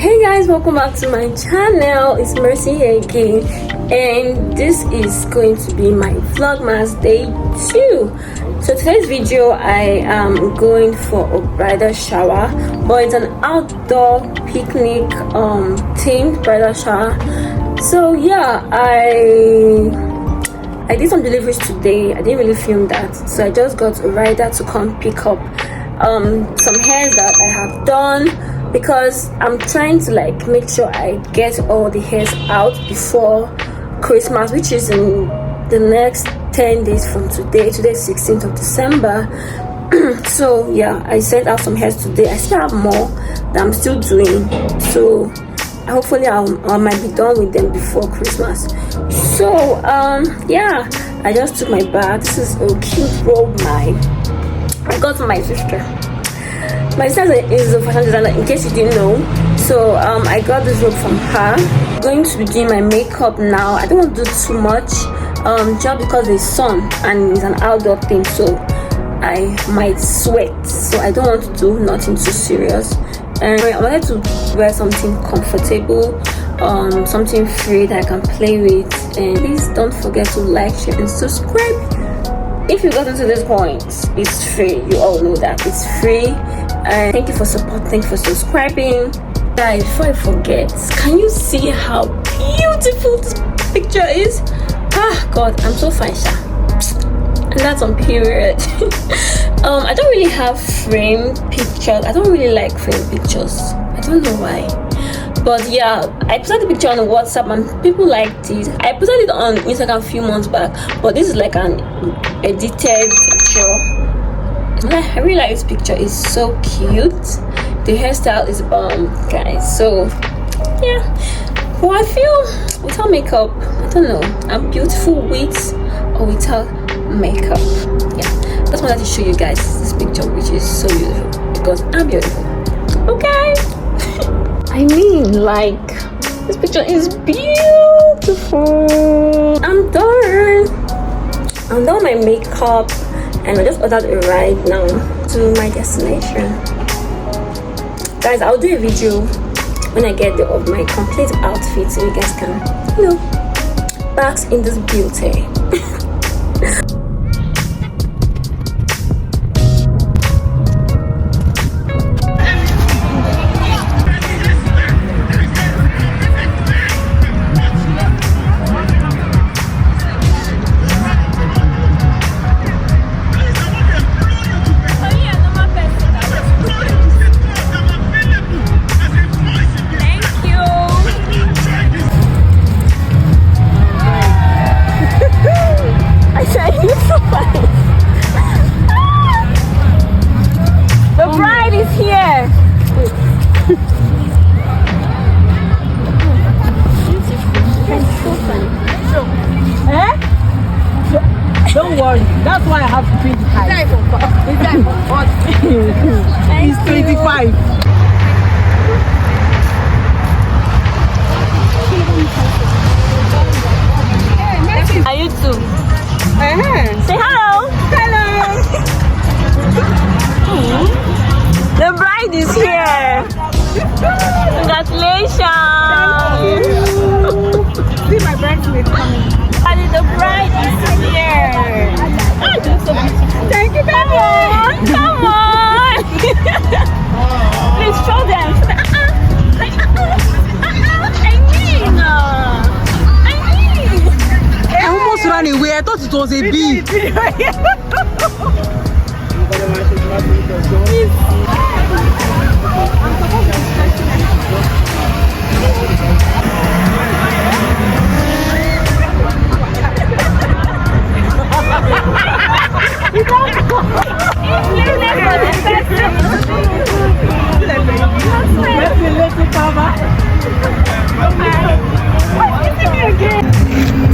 Hey guys, welcome back to my channel. It's Mercy here again, and this is going to be my vlogmas day 2. So today's video I am going for a bridal shower, but it's an outdoor picnic themed bridal shower. So yeah, I did some deliveries today. I didn't really film that, so I just got a rider to come pick up some hairs that I have done, because I'm trying to like make sure I get all the hairs out before Christmas, which is in the next 10 days from today. Today is 16th of December. So yeah, I sent out some hairs today. I still have more that I'm still doing, so hopefully I might be done with them before Christmas. So yeah, I just took my bag. This is a cute robe I got from my sister. My sister is a fashion designer, in case you didn't know. So I got this robe from her. I'm going to be doing my makeup now. I don't want to do too much just because there's sun and it's an outdoor thing, so I might sweat, so I don't want to do nothing too serious. And I wanted to wear something comfortable, something free that I can play with. And please don't forget to like, share and subscribe. If you got into this point, it's free. You all know that it's free. And thank you for support, thank you for subscribing. Guys, before I forget, can you see how beautiful this picture is? Ah god, I'm so fine, Sha. And that's on period. I don't really have frame pictures. I don't really like frame pictures. I don't know why. But yeah, I posted the picture on WhatsApp and people liked it. I posted it on Instagram a few months back, but this is like an edited picture. I really like this picture. It's so cute. The hairstyle is bomb, guys. So yeah, well, I feel without makeup, I don't know, I'm beautiful with or without makeup. Yeah, that's what I wanted to show you guys this picture, which is so beautiful because I'm beautiful. Okay. I mean, like, this picture is beautiful. I'm done with my makeup, and I just ordered a ride now to my destination. Guys, I'll do a video when I get of my complete outfit, so you guys can, you know, bask in this beauty. Don't worry, that's why I have to pay the price. It's 25. Are you too? Say hello. Hello. The bride is here. Congratulations. See my bridesmaid coming. The bride is here. Oh, you're so beautiful. Thank you very much. Come on. Please show them. I almost ran away. I thought it was a bee.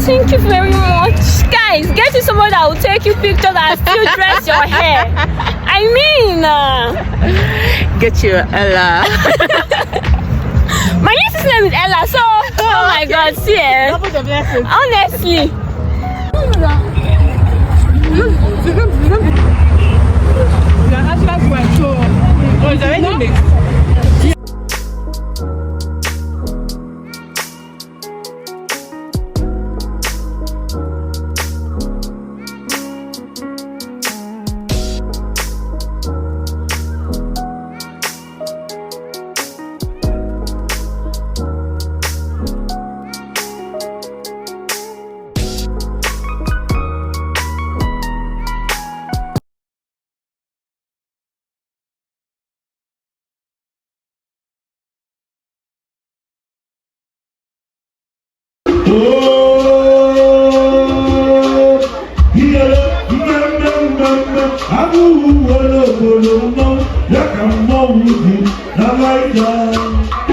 Thank you very much. Guys, get you someone that will take you pictures and still dress your hair. I mean, get you Ella. My niece's name is Ella, so oh my god, see her. Honestly. come on with you, not like that.